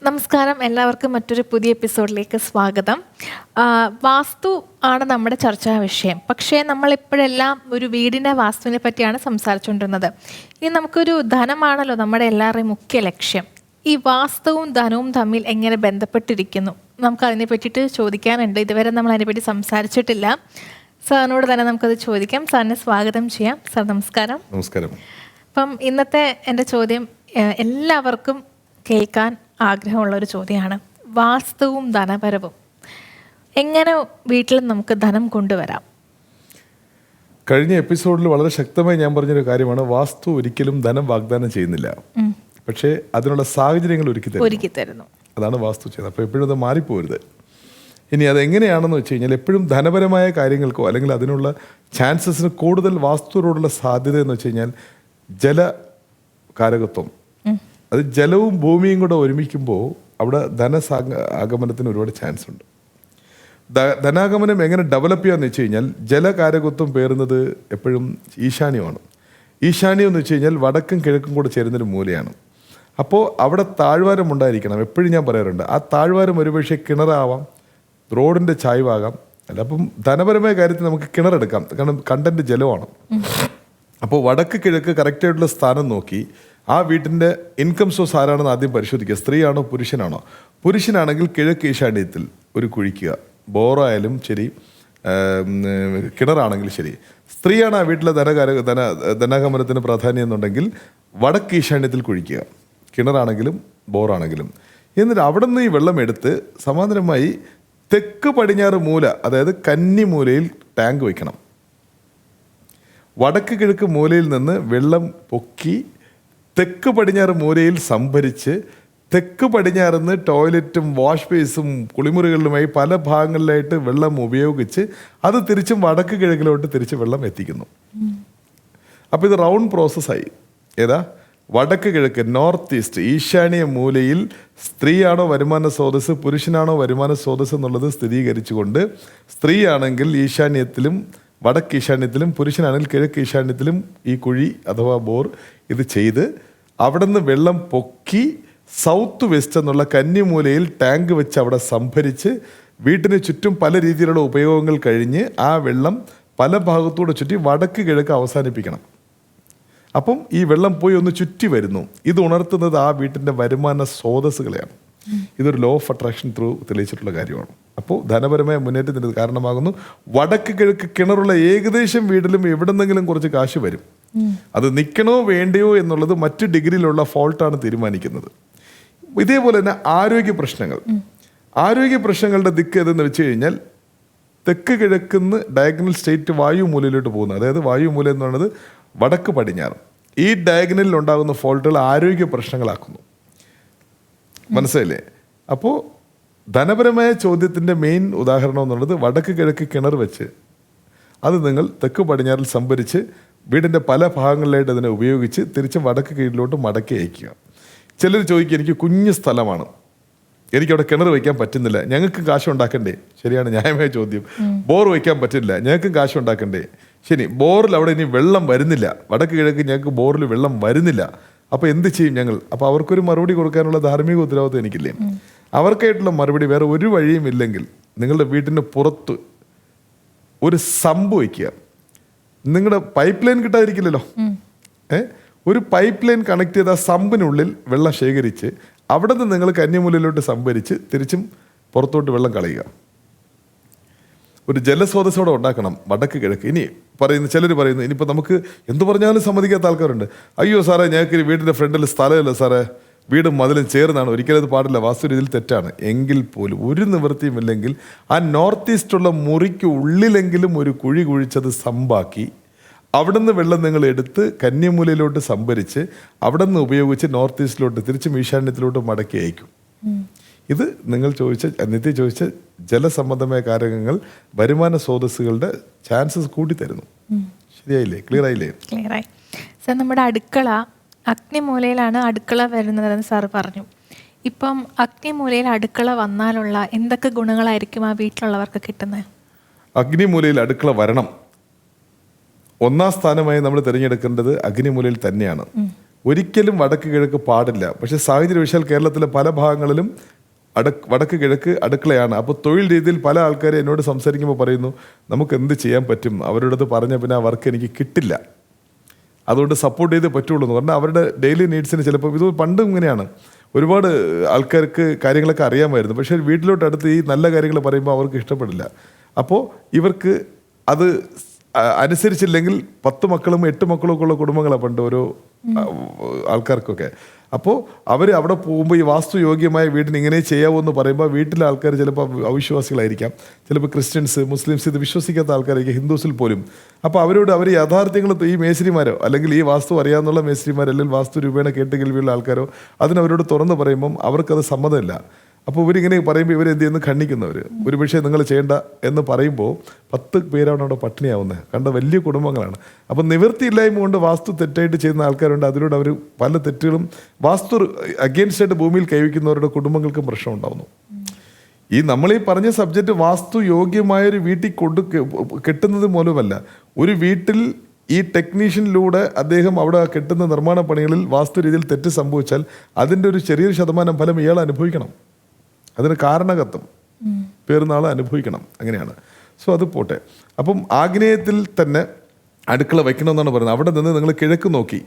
നമസ്കാരം, എല്ലാവർക്കും മറ്റൊരു പുതിയ എപ്പിസോഡിലേക്ക് സ്വാഗതം. വാസ്തു ആണ് നമ്മുടെ ചർച്ചാ വിഷയം. പക്ഷേ നമ്മളിപ്പോഴെല്ലാം ഒരു വീടിൻ്റെ വാസ്തുവിനെ പറ്റിയാണ് സംസാരിച്ചുകൊണ്ടിരുന്നത്. ഇനി നമുക്കൊരു ധനമാണല്ലോ നമ്മുടെ എല്ലാവരുടെയും മുഖ്യ ലക്ഷ്യം. ഈ വാസ്തുവും ധനവും തമ്മിൽ എങ്ങനെ ബന്ധപ്പെട്ടിരിക്കുന്നു, നമുക്കതിനെ പറ്റിയിട്ട് ചോദിക്കാനുണ്ട്. ഇതുവരെ നമ്മൾ അതിനെപ്പറ്റി സംസാരിച്ചിട്ടില്ല. സാറിനോട് തന്നെ നമുക്കത് ചോദിക്കാം. സാറിനെ സ്വാഗതം ചെയ്യാം. സാർ നമസ്കാരം. നമസ്കാരം. അപ്പം ഇന്നത്തെ എൻ്റെ ചോദ്യം എല്ലാവർക്കും കേൾക്കാൻ ആഗ്രഹമുള്ളൊരു ചോദ്യമാണ്. വാസ്തുവും ധനപരവും എങ്ങനെ വീട്ടിൽ നമുക്ക് ധനം കൊണ്ടുവരാം? കഴിഞ്ഞ എപ്പിസോഡിൽ വളരെ ശക്തമായി ഞാൻ പറഞ്ഞൊരു കാര്യമാണ്, വാസ്തു ഒരിക്കലും ധനം വാഗ്ദാനം ചെയ്യുന്നില്ല, പക്ഷേ അതിനുള്ള സാഹചര്യങ്ങൾ ഒരുക്കി തരുന്നു. അതാണ് വാസ്തു ചെയ്യുന്നത്. അപ്പോൾ എപ്പോഴും അത് മാറിപ്പോരുത്. ഇനി അതെങ്ങനെയാണെന്ന് വെച്ച് കഴിഞ്ഞാൽ, എപ്പോഴും ധനപരമായ കാര്യങ്ങൾക്കോ അല്ലെങ്കിൽ അതിനുള്ള ചാൻസസിന് കൂടുതൽ വാസ്തുവിനോടുള്ള സാധ്യത എന്ന് വെച്ച് കഴിഞ്ഞാൽ ജലകാരകത്വം. അത് ജലവും ഭൂമിയും കൂടെ ഒരുമിക്കുമ്പോൾ അവിടെ ആഗമനത്തിന് ഒരുപാട് ചാൻസ് ഉണ്ട്. ധനാഗമനം എങ്ങനെ ഡെവലപ്പ് ചെയ്യാന്ന് വെച്ച് കഴിഞ്ഞാൽ, ജലകാരകത്വം പേറുന്നത് എപ്പോഴും ഈശാന്യമാണ്. ഈശാന്യം എന്ന് വെച്ച് കഴിഞ്ഞാൽ വടക്കും കിഴക്കും കൂടെ ചേരുന്നൊരു മൂലയാണ്. അപ്പോൾ അവിടെ താഴ്വാരം ഉണ്ടായിരിക്കണം. എപ്പോഴും ഞാൻ പറയാറുണ്ട്, ആ താഴ്വാരം ഒരുപക്ഷെ കിണറാവാം, റോഡിൻ്റെ ചായ്വാകാം. അല്ല, അപ്പം ധനപരമായ കാര്യത്തിൽ നമുക്ക് കിണറെടുക്കാം, കാരണം കണ്ടന്റ് ജലമാണ്. അപ്പോൾ വടക്ക് കിഴക്ക് കറക്റ്റായിട്ടുള്ള സ്ഥാനം നോക്കി ആ വീട്ടിൻ്റെ ഇൻകം സോഴ്സ് ആരാണെന്ന് ആദ്യം പരിശോധിക്കുക. സ്ത്രീയാണോ പുരുഷനാണോ? പുരുഷനാണെങ്കിൽ കിഴക്ക് ഈശാന്യത്തിൽ ഒരു കുഴിക്കുക, ബോറായാലും ശരി, കിണറാണെങ്കിലും ശരി. സ്ത്രീയാണ് ആ വീട്ടിലെ ധനാഗമനത്തിന് പ്രാധാന്യം എന്നുണ്ടെങ്കിൽ വടക്ക് ഈശാന്യത്തിൽ കുഴിക്കുക, കിണറാണെങ്കിലും ബോറാണെങ്കിലും. എന്നിട്ട് അവിടെ നിന്ന് ഈ വെള്ളം എടുത്ത് സമാന്തരമായി തെക്ക് പടിഞ്ഞാറ് മൂല, അതായത് കന്നി മൂലയിൽ ടാങ്ക് വയ്ക്കണം. വടക്ക് കിഴക്ക് മൂലയിൽ നിന്ന് വെള്ളം പൊക്കി തെക്ക് പടിഞ്ഞാറ് മൂലയിൽ സംഭരിച്ച്, തെക്ക് പടിഞ്ഞാറുന്ന് ടോയ്ലറ്റും വാഷ് ബേസും കുളിമുറികളിലുമായി പല ഭാഗങ്ങളിലായിട്ട് വെള്ളം ഉപയോഗിച്ച് അത് തിരിച്ചും വടക്ക് കിഴക്കിലോട്ട് തിരിച്ച് വെള്ളം എത്തിക്കുന്നു. അപ്പോൾ ഇത് റൗണ്ട് പ്രോസസ്സായി. ഏതാ? വടക്ക് കിഴക്ക്, നോർത്ത് ഈസ്റ്റ്, ഈശാന്യ മൂലയിൽ സ്ത്രീയാണോ വരുമാന സ്രോതസ്, പുരുഷനാണോ വരുമാന സ്രോതസ് എന്നുള്ളത് സ്ഥിരീകരിച്ചുകൊണ്ട്, സ്ത്രീയാണെങ്കിൽ ഈശാന്യത്തിലും വടക്ക് ഈശാന്യത്തിലും, പുരുഷനാണെങ്കിൽ കിഴക്ക് ഈശാന്യത്തിലും ഈ കുഴി അഥവാ ബോർ ഇത് ചെയ്ത് അവിടെ നിന്ന് വെള്ളം പൊക്കി സൗത്ത് വെസ്റ്റ് എന്നുള്ള കന്നിമൂലയിൽ ടാങ്ക് വെച്ച് അവിടെ സംഭരിച്ച് വീട്ടിന് ചുറ്റും പല രീതിയിലുള്ള ഉപയോഗങ്ങൾ കഴിഞ്ഞ് ആ വെള്ളം പല ഭാഗത്തൂടെ ചുറ്റി വടക്ക് കിഴക്ക് അവസാനിപ്പിക്കണം. അപ്പം ഈ വെള്ളം പോയി ഒന്ന് ചുറ്റി വരുന്നു. ഇത് ഉണർത്തുന്നത് ആ വീട്ടിൻ്റെ വരുമാന സ്രോതസ്സുകളെയാണ്. ഇതൊരു ലോ ഓഫ് അട്രാക്ഷൻ ത്രൂ തെളിയിച്ചിട്ടുള്ള കാര്യമാണ്. അപ്പോൾ ധനപരമായ മുന്നേറ്റത്തിന് കാരണമാകുന്നു. വടക്ക് കിഴക്ക് കിണറുള്ള ഏകദേശം വീട്ടിലും എവിടെന്നെങ്കിലും കുറച്ച് കാശ് വരും. അത് നിൽക്കണോ വേണ്ടയോ എന്നുള്ളത് മറ്റ് ഡിഗ്രിയിലുള്ള ഫോൾട്ടാണ് തീരുമാനിക്കുന്നത്. ഇതേപോലെ തന്നെ ആരോഗ്യ പ്രശ്നങ്ങളുടെ ദിക്ക് ഏതെന്ന് വെച്ച് കഴിഞ്ഞാൽ, തെക്ക് കിഴക്കുന്ന് ഡയഗണൽ സ്റ്റേറ്റ് വായുമൂലയിലോട്ട് പോകുന്നത്, അതായത് വായുമൂല എന്ന് പറയുന്നത് വടക്ക് പടിഞ്ഞാറ്. ഈ ഡയഗണലിൽ ഉണ്ടാകുന്ന ഫോൾട്ടുകൾ ആരോഗ്യ പ്രശ്നങ്ങളാക്കുന്നു. മനസ്സിലായില്ലേ? അപ്പോൾ ധനപരമായ ചോദ്യത്തിൻ്റെ മെയിൻ ഉദാഹരണം എന്നുള്ളത് വടക്ക് കിഴക്ക് കിണർ വെച്ച് അത് നിങ്ങൾ തെക്ക് പടിഞ്ഞാറിൽ സംഭരിച്ച് വീടിൻ്റെ പല ഭാഗങ്ങളിലായിട്ട് അതിനെ ഉപയോഗിച്ച് തിരിച്ച് വടക്ക് കീഴിലോട്ട് മടക്കി അയക്കുക. ചിലർ ചോദിക്കുക, എനിക്ക് കുഞ്ഞു സ്ഥലമാണ്, എനിക്കവിടെ കിണർ വയ്ക്കാൻ പറ്റുന്നില്ല, ഞങ്ങൾക്ക് കാശ് ഉണ്ടാക്കണ്ടേ? ശരിയാണ്, ന്യായമായ ചോദ്യം. ബോർ വയ്ക്കാൻ പറ്റില്ല, ഞങ്ങൾക്കും കാശ് ഉണ്ടാക്കണ്ടേ? ശരി, ബോറിൽ അവിടെ ഇനി വെള്ളം വരുന്നില്ല, വടക്ക് കിഴക്ക് ഞങ്ങൾക്ക് ബോറിൽ വെള്ളം വരുന്നില്ല, അപ്പോൾ എന്ത് ചെയ്യും ഞങ്ങൾ? അപ്പോൾ അവർക്കൊരു മറുപടി കൊടുക്കാനുള്ള ധാർമ്മിക ഉത്തരവാദിത്വം എനിക്കില്ലേ? അവർക്കായിട്ടുള്ള മറുപടി, വേറെ ഒരു വഴിയും ഇല്ലെങ്കിൽ നിങ്ങളുടെ വീട്ടിന് പുറത്ത് ഒരു സമ്പ് വയ്ക്കുക. നിങ്ങളുടെ പൈപ്പ് ലൈൻ കിട്ടാതിരിക്കില്ലല്ലോ, ഒരു പൈപ്പ് ലൈൻ കണക്ട് ചെയ്ത സമ്പിനുള്ളിൽ വെള്ളം ശേഖരിച്ച് അവിടെ നിന്ന് നിങ്ങൾ കന്യമൂലയിലോട്ട് സംഭരിച്ച് തിരിച്ചും പുറത്തോട്ട് വെള്ളം കളയുക. ഒരു ജലസ്രോതസ്സോടെ ഉണ്ടാക്കണം വടക്ക് കിഴക്ക്. ഇനി ചിലർ പറയുന്നു, ഇനിയിപ്പോൾ നമുക്ക് എന്ത് പറഞ്ഞാലും സമ്മതിക്കാത്ത ആൾക്കാരുണ്ട്. അയ്യോ സാറേ, ഞങ്ങൾക്ക് വീടിൻ്റെ ഫ്രണ്ടിൽ സ്ഥലമില്ല സാറേ, വീടും മതിലും ചേർന്നാണ്, ഒരിക്കലും അത് പാടില്ല, വാസ്തു രീതിയിൽ തെറ്റാണ്. എങ്കിൽ പോലും ഒരു നിവൃത്തിയുമില്ലെങ്കിൽ ആ നോർത്ത് ഈസ്റ്റുള്ള മുറിക്ക് ഉള്ളിലെങ്കിലും ഒരു കുഴി കുഴിച്ചത് സമ്പാക്കി അവിടെ നിന്ന് വെള്ളം നിങ്ങൾ എടുത്ത് കന്യമൂലയിലോട്ട് സംഭരിച്ച് അവിടെ നിന്ന് ഉപയോഗിച്ച് നോർത്ത് ഈസ്റ്റിലോട്ട് തിരിച്ചും ഈശാന്യത്തിലോട്ട് മടക്കി അയക്കും. ഇത് നിങ്ങൾ നിത്യ ചോദിച്ച ജലസംബന്ധമായ കാര്യങ്ങൾ വരുമാന സ്രോതസ്സുകളുടെ ചാൻസസ് കൂട്ടി തരുന്നു. ശരിയായില്ലേ? ക്ലിയർ ആയില്ലേ? ക്ലിയറായി. സാർ, നമ്മുടെ അടുക്കള അഗ്നിമൂലയിലാണ് അടുക്കള വരുന്നതെന്ന് സാറ് പറഞ്ഞു. ഇപ്പം അഗ്നിമൂലയിൽ അടുക്കള വന്നാലുള്ള എന്തൊക്കെ ഗുണങ്ങളായിരിക്കും ആ വീട്ടിലുള്ളവർക്ക് കിട്ടുന്നത്? അഗ്നിമൂലയിൽ അടുക്കള വരണം. ഒന്നാം സ്ഥാനമായി നമ്മൾ തിരഞ്ഞെടുക്കേണ്ടത് അഗ്നിമൂലയിൽ തന്നെയാണ്. ഒരിക്കലും വടക്ക് കിഴക്ക് പാടില്ല. പക്ഷേ സാഹചര്യവശാൽ കേരളത്തിലെ പല ഭാഗങ്ങളിലും വടക്ക് കിഴക്ക് അടുക്കളയാണ്. അപ്പോൾ തൊഴിൽ രീതിയിൽ പല ആൾക്കാരും എന്നോട് സംസാരിക്കുമ്പോൾ പറയുന്നു, നമുക്ക് എന്ത് ചെയ്യാൻ പറ്റും, അവരോടത് പറഞ്ഞാൽ പിന്നെ ആ വർക്ക് എനിക്ക് കിട്ടില്ല, അതുകൊണ്ട് സപ്പോർട്ട് ചെയ്ത് പറ്റുള്ളൂ എന്ന് പറഞ്ഞാൽ അവരുടെ ഡെയിലി നീഡ്സിന് ചിലപ്പോൾ ഇത് പണ്ടും ഇങ്ങനെയാണ്. ഒരുപാട് ആൾക്കാർക്ക് കാര്യങ്ങളൊക്കെ അറിയാമായിരുന്നു, പക്ഷേ വീട്ടിലോട്ട് അടുത്ത് ഈ നല്ല കാര്യങ്ങൾ പറയുമ്പോൾ അവർക്ക് ഇഷ്ടപ്പെടില്ല. അപ്പോൾ ഇവർക്ക് അത് അനുസരിച്ചില്ലെങ്കിൽ 10 മക്കളും 8 മക്കളും ഒക്കെ ഉള്ള കുടുംബങ്ങളാണ് പണ്ട് ഓരോ ആൾക്കാർക്കൊക്കെ. അപ്പോൾ അവർ അവിടെ പോകുമ്പോൾ ഈ വാസ്തു യോഗ്യമായ വീടിന് ഇങ്ങനെ ചെയ്യാവോ എന്ന് പറയുമ്പോൾ വീട്ടിലെ ആൾക്കാർ ചിലപ്പോൾ അവിശ്വാസികളായിരിക്കാം, ചിലപ്പോൾ ക്രിസ്ത്യൻസ്, മുസ്ലിംസ് ഇത് വിശ്വസിക്കാത്ത ആൾക്കാരായിരിക്കും, ഹിന്ദുസിൽ പോലും. അപ്പോൾ അവരോട് അവർ യാഥാർത്ഥ്യങ്ങൾ ഈ മേസ്ത്രിമാരോ അല്ലെങ്കിൽ ഈ വാസ്തു അറിയാവുന്ന മേസ്ത്രിമാരോ അല്ലെങ്കിൽ വാസ്തു രൂപേണ കേട്ട് കേൾവിയുള്ള ആൾക്കാരോ അതിനവരോട് തുറന്ന് പറയുമ്പം അവർക്കത് സമ്മതമില്ല. അപ്പോൾ ഇവരിങ്ങനെ പറയുമ്പോൾ ഇവരെന്ത് ചെയ്യുന്നു, ഖണ്ഡിക്കുന്നവർ. ഒരു പക്ഷേ നിങ്ങൾ ചെയ്യേണ്ട എന്ന് പറയുമ്പോൾ 10 പേരാണ് അവിടെ പട്ടിണിയാവുന്നത്. കണ്ട വലിയ കുടുംബങ്ങളാണ്. അപ്പം നിവൃത്തിയില്ലായ്മ കൊണ്ട് വാസ്തു തെറ്റായിട്ട് ചെയ്യുന്ന ആൾക്കാരുണ്ട്. അതിലൂടെ അവർ പല തെറ്റുകളും വാസ്തു അഗെയിൻസ്റ്റ് ആയിട്ട് ഭൂമിയിൽ കൈവയ്ക്കുന്നവരുടെ കുടുംബങ്ങൾക്കും പ്രശ്നം ഉണ്ടാവുന്നു. ഈ നമ്മളീ പറഞ്ഞ സബ്ജക്റ്റ് വാസ്തു യോഗ്യമായൊരു വീട്ടിൽ കെട്ടുന്നത് മൂലമല്ല. ഒരു വീട്ടിൽ ഈ ടെക്നീഷ്യനിലൂടെ അദ്ദേഹം അവിടെ കെട്ടുന്ന നിർമ്മാണ പണികളിൽ വാസ്തു രീതിയിൽ തെറ്റ് സംഭവിച്ചാൽ അതിൻ്റെ ഒരു ചെറിയൊരു ശതമാനം ഫലം ഇയാൾ അനുഭവിക്കണം. അതിന് കാരണകത്വം പേരുന്നാൾ അനുഭവിക്കണം. അങ്ങനെയാണ്. സോ അത് പോട്ടെ. അപ്പം ആഗ്നേയത്തിൽ തന്നെ അടുക്കള വയ്ക്കണമെന്നാണ് പറയുന്നത്. അവിടെ നിന്ന് നിങ്ങൾ കിഴക്ക് നോക്കി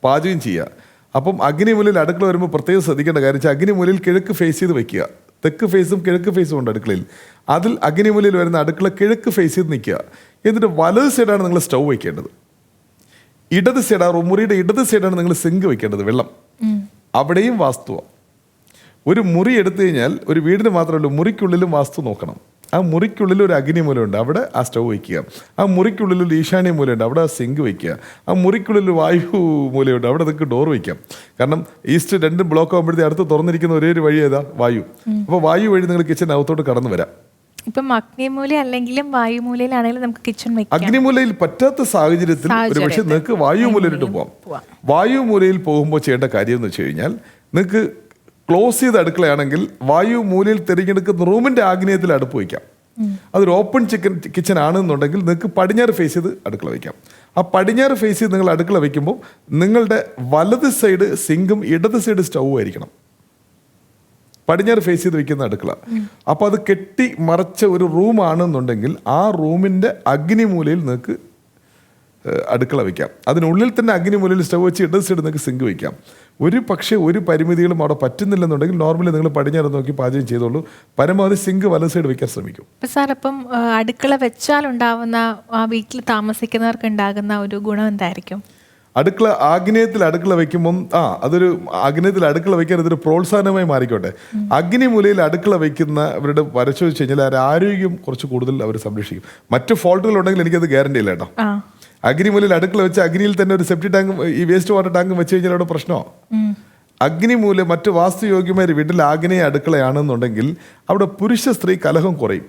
പാചകം ചെയ്യുക. അപ്പം അഗ്നിമൂലയിൽ അടുക്കള വരുമ്പോൾ പ്രത്യേകം ശ്രദ്ധിക്കേണ്ട കാര്യം വെച്ചാൽ അഗ്നിമൂലയിൽ കിഴക്ക് ഫേസ് ചെയ്ത് വയ്ക്കുക. തെക്ക് ഫേസും കിഴക്ക് ഫേസും ഉണ്ട് അടുക്കളയിൽ. അതിൽ അഗ്നിമൂലയിൽ വരുന്ന അടുക്കള കിഴക്ക് ഫേസ് ചെയ്ത് നിൽക്കുക. എന്നിട്ട് വലത് സൈഡാണ് നിങ്ങൾ സ്റ്റൗ വയ്ക്കേണ്ടത്. ഇടത് സൈഡാണ്, മുറിയുടെ ഇടത് സൈഡാണ് നിങ്ങൾ സിങ്ക് വയ്ക്കേണ്ടത്, വെള്ളം. അവിടെയും വാസ്തുവാണ്. ഒരു മുറി എടുത്തു കഴിഞ്ഞാൽ ഒരു വീടിന് മാത്രമല്ല, മുറിക്കുള്ളിലും വാസ്തു നോക്കണം. ആ മുറിക്കുള്ളിൽ ഒരു അഗ്നിമൂലമുണ്ട്, അവിടെ ആ സ്റ്റൗ വയ്ക്കുക. ആ മുറിക്കുള്ളിൽ ഒരു ഈശാന്യ മൂലമുണ്ട്, അവിടെ ആ സിങ്ക് വയ്ക്കുക. ആ മുറിക്കുള്ളിൽ ഒരു വായു മൂലയുണ്ട്, അവിടെ നിങ്ങൾക്ക് ഡോർ വയ്ക്കാം. കാരണം ഈസ്റ്റ് 2 ബ്ലോക്ക് ആകുമ്പോഴത്തേ അടുത്ത് തുറന്നിരിക്കുന്ന ഒരേ ഒരു വഴി ഏതാ, വായു. അപ്പോൾ വായു വഴി നിങ്ങൾ കിച്ചനകത്തോട്ട് കടന്നു വരാം. ഇപ്പം അഗ്നിമൂല അല്ലെങ്കിലും വായുമൂലയിലാണെങ്കിലും നമുക്ക് കിച്ചൺ വെക്കാം. അഗ്നിമൂലയിൽ പറ്റാത്ത സാഹചര്യത്തിൽ ഒരു പക്ഷേ നിങ്ങൾക്ക് വായുമൂലയിലോട്ട് പോകാം. വായുമൂലയിൽ പോകുമ്പോൾ ചെയ്യേണ്ട കാര്യം എന്ന് വെച്ച് കഴിഞ്ഞാൽ, നിങ്ങൾക്ക് ക്ലോസ് ചെയ്ത അടുക്കളയാണെങ്കിൽ വായു മൂലയിൽ തിരഞ്ഞെടുക്കുന്ന റൂമിൻ്റെ ആഗ്നേയത്തിൽ അടുപ്പ് വയ്ക്കാം. അതൊരു ഓപ്പൺ കിച്ചൺ ആണെന്നുണ്ടെങ്കിൽ നിങ്ങൾക്ക് പടിഞ്ഞാറ് ഫേസ് ചെയ്ത് അടുക്കള വയ്ക്കാം. ആ പടിഞ്ഞാറ് ഫേസ് ചെയ്ത് നിങ്ങൾ അടുക്കള വയ്ക്കുമ്പോൾ നിങ്ങളുടെ വലത് സൈഡ് സിങ്കും ഇടത് സൈഡ് സ്റ്റൗവും ആയിരിക്കണം. പടിഞ്ഞാറ് ഫേസ് ചെയ്ത് വയ്ക്കുന്ന അടുക്കള. അപ്പോൾ അത് കെട്ടി മറച്ച ഒരു റൂമാണെന്നുണ്ടെങ്കിൽ ആ റൂമിൻ്റെ അഗ്നിമൂലയിൽ നിങ്ങൾക്ക് അടുക്കള വയ്ക്കാം. അതിനുള്ളിൽ തന്നെ അഗ്നിമൂലയിൽ സ്റ്റൗ വെച്ച് ഇടത് സൈഡ് നിങ്ങൾക്ക് സിങ്ക് വയ്ക്കാം. ഒരു പക്ഷേ ഒരു പരിമിതികളും അവിടെ പറ്റുന്നില്ലെന്നുണ്ടെങ്കിൽ നോർമലി നിങ്ങൾ പടിഞ്ഞാറ് നോക്കി പാചകം ചെയ്തോളൂ. പരമാവധി സിങ്ക് വലത് സൈഡ് വെക്കാൻ ശ്രമിക്കും. സാർ, അപ്പം അടുക്കള വെച്ചാൽ ഉണ്ടാവുന്ന, ആ വീട്ടിൽ താമസിക്കുന്നവർക്ക് ഉണ്ടാകുന്ന ഒരു ഗുണം എന്തായിരിക്കും? അടുക്കള ആഗ്നേയത്തിൽ അടുക്കള വയ്ക്കുമ്പം അതൊരു ആഗ്നേയത്തിൽ അടുക്കള വയ്ക്കാൻ അതൊരു പ്രോത്സാഹനമായി മാറിക്കോട്ടെ. അഗ്നിമൂലയിൽ അടുക്കള വയ്ക്കുന്നവരുടെ പരിശോധിച്ച് കഴിഞ്ഞാൽ അവരുടെ ആരോഗ്യം കുറച്ച് കൂടുതൽ അവർ സംരക്ഷിക്കും. മറ്റു ഫോൾട്ടുകൾ ഉണ്ടെങ്കിൽ എനിക്കത് ഗ്യാരണ്ടി ഇല്ല കേട്ടോ. അഗ്നിമൂലയിൽ അടുക്കള വെച്ച് അഗ്നിയിൽ തന്നെ ഒരു സെപ്റ്റി ടാങ്കും ഈ വേസ്റ്റ് വാട്ടർ ടാങ്കും വെച്ച് കഴിഞ്ഞാൽ അവിടെ പ്രശ്നമോ? അഗ്നിമൂലം മറ്റു വാസ്തുയോഗ്യമായ വീട്ടിൽ ആഗ്നേയ അടുക്കളയാണെന്നുണ്ടെങ്കിൽ അവിടെ പുരുഷ സ്ത്രീ കലഹം കുറയും,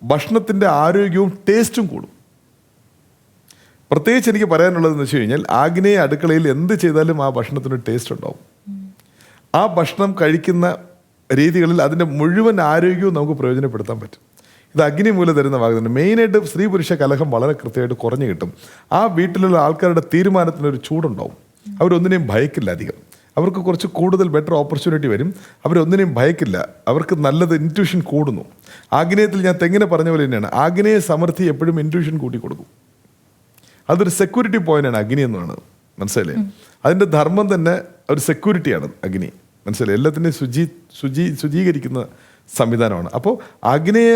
ഭക്ഷണത്തിൻ്റെ ആരോഗ്യവും ടേസ്റ്റും കൂടും. പ്രത്യേകിച്ച് എനിക്ക് പറയാനുള്ളതെന്ന് വെച്ച് കഴിഞ്ഞാൽ ആഗ്നേയ അടുക്കളയിൽ എന്ത് ചെയ്താലും ആ ഭക്ഷണത്തിന് ടേസ്റ്റ് ഉണ്ടാവും. ആ ഭക്ഷണം കഴിക്കുന്ന രീതികളിൽ അതിൻ്റെ മുഴുവൻ ആരോഗ്യവും നമുക്ക് പ്രയോജനപ്പെടുത്താൻ പറ്റും. ഇത് അഗ്നിമൂലം തരുന്ന വാഗ്ദാനം. മെയിനായിട്ട് സ്ത്രീ പുരുഷ കലഹം വളരെ കൃത്യമായിട്ട് കുറഞ്ഞു കിട്ടും. ആ വീട്ടിലുള്ള ആൾക്കാരുടെ തീരുമാനത്തിനൊരു ചൂടുണ്ടാവും. അവരൊന്നിനെയും ഭയക്കില്ല അധികം. അവർക്ക് കുറച്ച് കൂടുതൽ ബെറ്റർ ഓപ്പർച്യൂണിറ്റി വരും. അവരൊന്നിനെയും ഭയക്കില്ല. അവർക്ക് നല്ലത് ഇൻറ്റ്യൂഷൻ കൂടുന്നു. ആഗ്നേയത്തിൽ ഞാൻ തെങ്ങിനെ പറഞ്ഞ പോലെ തന്നെയാണ്, ആഗ്നേയ സമൃദ്ധി എപ്പോഴും ഇൻറ്റ്യൂഷൻ കൂട്ടി കൊടുക്കും. അതൊരു സെക്യൂരിറ്റി പോയിന്റാണ് അഗ്നി എന്ന് പറയുന്നത്. മനസ്സിലായില്ലേ? അതിൻ്റെ ധർമ്മം തന്നെ ഒരു സെക്യൂരിറ്റിയാണ് അഗ്നി. മനസ്സിലായി? എല്ലാത്തിനെയും ശുചീകരിക്കുന്ന സംവിധാനമാണ്. അപ്പോൾ ആഗ്നേയ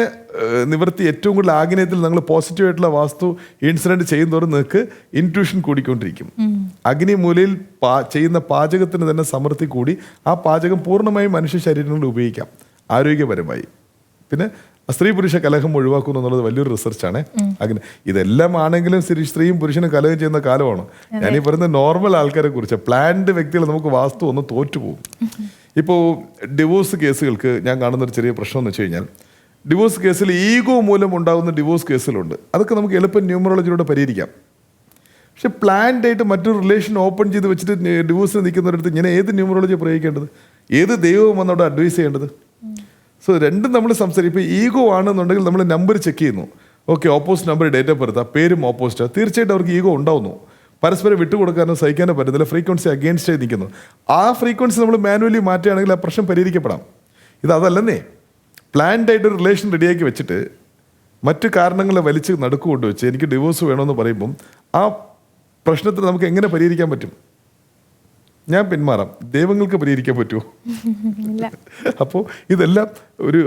നിവൃത്തി ഏറ്റവും കൂടുതൽ ആഗ്നേയത്തിൽ നിങ്ങൾ പോസിറ്റീവായിട്ടുള്ള വാസ്തു ഇൻസിഡൻറ്റ് ചെയ്യുന്നതോറും നിങ്ങൾക്ക് ഇൻറ്റ്യൂഷൻ കൂടിക്കൊണ്ടിരിക്കും. അഗ്നിമൂലയിൽ ചെയ്യുന്ന പാചകത്തിന് തന്നെ സമൃദ്ധി കൂടി ആ പാചകം പൂർണ്ണമായും മനുഷ്യ ശരീരങ്ങളിൽ ഉപയോഗിക്കാം ആരോഗ്യപരമായി. പിന്നെ സ്ത്രീ പുരുഷ കലഹം ഒഴിവാക്കുന്നു എന്നുള്ളത് വലിയൊരു റിസർച്ചാണ്. അങ്ങനെ ഇതെല്ലാം ആണെങ്കിലും സ്ത്രീയും പുരുഷനും കലഹം ചെയ്യുന്ന കാലമാണ്. ഞാനീ പറയുന്ന നോർമൽ ആൾക്കാരെ കുറിച്ച്. പ്ലാൻഡ് വ്യക്തികൾ നമുക്ക് വാസ്തു ഒന്ന് തോറ്റുപോകും. ഇപ്പോൾ ഡിവോഴ്സ് കേസുകൾക്ക് ഞാൻ കാണുന്നൊരു ചെറിയ പ്രശ്നം എന്ന് വെച്ച് കഴിഞ്ഞാൽ, ഡിവോഴ്സ് കേസിൽ ഈഗോ മൂലം ഉണ്ടാകുന്ന ഡിവോഴ്സ് കേസുകളുണ്ട്. അതൊക്കെ നമുക്ക് എളുപ്പം ന്യൂമറോളജിയിലൂടെ പരിഹരിക്കാം. പക്ഷെ പ്ലാൻഡ് ആയിട്ട് മറ്റൊരു റിലേഷൻ ഓപ്പൺ ചെയ്ത് വെച്ചിട്ട് ഡിവോഴ്സിന് നിൽക്കുന്നവരടുത്ത് ഇങ്ങനെ ഏത് ന്യൂമറോളജി പ്രയോഗിക്കേണ്ടത്, ഏത് ദൈവവും വന്നവിടെ അഡ്വൈസ് ചെയ്യേണ്ടത്? സോ രണ്ടും നമ്മൾ സംസാരിക്കും. ഇപ്പോൾ ഈഗോ ആണെന്നുണ്ടെങ്കിൽ നമ്മൾ നമ്പർ ചെക്ക് ചെയ്യുന്നു. Okay, opposite number, date of birth, പേരും ഓപ്പോസിറ്റ്, തീർച്ചയായിട്ടും അവർക്ക് ഈഗോ ഉണ്ടാവുന്നു. പരസ്പരം വിട്ടുകൊടുക്കാനോ സഹിക്കാനോ പറ്റുന്നില്ല, ഫ്രീക്വൻസി അഗെയിൻസ്റ്റ് ആയി നിൽക്കുന്നു. ആ ഫ്രീക്വൻസി നമ്മൾ മാനുവലി മാറ്റുകയാണെങ്കിൽ ആ പ്രശ്നം പരിഹരിക്കപ്പെടാം. ഇതല്ലെന്നേ, പ്ലാൻഡ് ആയിട്ട് ഒരു റിലേഷൻ റെഡിയാക്കി വെച്ചിട്ട് മറ്റു കാരണങ്ങളെ വലിച്ച് നടുക്ക് കൊണ്ടുവച്ച് എനിക്ക് ഡിവോഴ്സ് വേണമെന്ന് പറയുമ്പം ആ പ്രശ്നത്തിന് നമുക്ക് എങ്ങനെ പരിഹരിക്കാൻ പറ്റും? ഞാൻ പിന്മാറാം, ദൈവങ്ങൾക്ക് പരിഹരിക്കാൻ പറ്റുമോ? അപ്പോൾ ഇതെല്ലാം ഒരു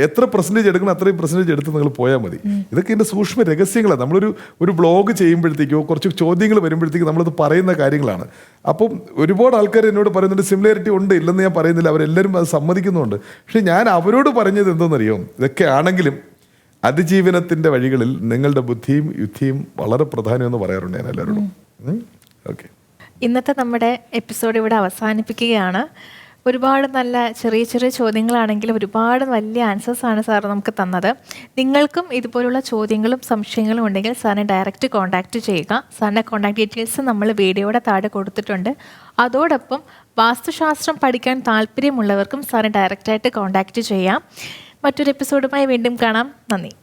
എത്ര പെർസെൻറ്റേജ് എടുക്കണം അത്രയും പെർസെൻറ്റേജ് എടുത്ത് നിങ്ങൾ പോയാൽ മതി. ഇതൊക്കെ ഇതിൻ്റെ സൂക്ഷ്മ രഹസ്യങ്ങളാണ്. നമ്മളൊരു ബ്ലോഗ് ചെയ്യുമ്പോഴത്തേക്കോ കുറച്ച് ചോദ്യങ്ങൾ വരുമ്പോഴത്തേക്കും നമ്മളത് പറയുന്ന കാര്യങ്ങളാണ്. അപ്പം ഒരുപാട് ആൾക്കാർ എന്നോട് പറയുന്നുണ്ട് സിമിലാരിറ്റി ഉണ്ട്, ഇല്ലെന്ന് ഞാൻ പറയുന്നില്ല, അവരെല്ലാവരും അത് സമ്മതിക്കുന്നുണ്ട്. പക്ഷെ ഞാൻ അവരോട് പറഞ്ഞത് എന്തെന്നറിയോ, ഇതൊക്കെ ആണെങ്കിലും അതിജീവനത്തിൻ്റെ വഴികളിൽ നിങ്ങളുടെ ബുദ്ധിയും യുക്തിയും വളരെ പ്രധാനമെന്ന് പറയാറുണ്ട് ഞാൻ എല്ലാവരോടും. ഓക്കെ, ഇന്നത്തെ നമ്മുടെ എപ്പിസോഡ് ഇവിടെ അവസാനിപ്പിക്കുകയാണ്. ഒരുപാട് നല്ല ചെറിയ ചെറിയ ചോദ്യങ്ങളാണെങ്കിലും ഒരുപാട് വലിയ ആൻസേഴ്സാണ് സാർ നമുക്ക് തന്നത്. നിങ്ങൾക്കും ഇതുപോലുള്ള ചോദ്യങ്ങളും സംശയങ്ങളും ഉണ്ടെങ്കിൽ സാറിനെ ഡയറക്റ്റ് കോൺടാക്റ്റ് ചെയ്യുക. സാറിൻ്റെ കോൺടാക്ട് ഡീറ്റെയിൽസ് നമ്മൾ വീഡിയോയുടെ താഴെ കൊടുത്തിട്ടുണ്ട്. അതോടൊപ്പം വാസ്തുശാസ്ത്രം പഠിക്കാൻ താല്പര്യമുള്ളവർക്കും സാറിനെ ഡയറക്റ്റായിട്ട് കോൺടാക്റ്റ് ചെയ്യാം. മറ്റൊരു എപ്പിസോഡുമായി വീണ്ടും കാണാം. നന്ദി.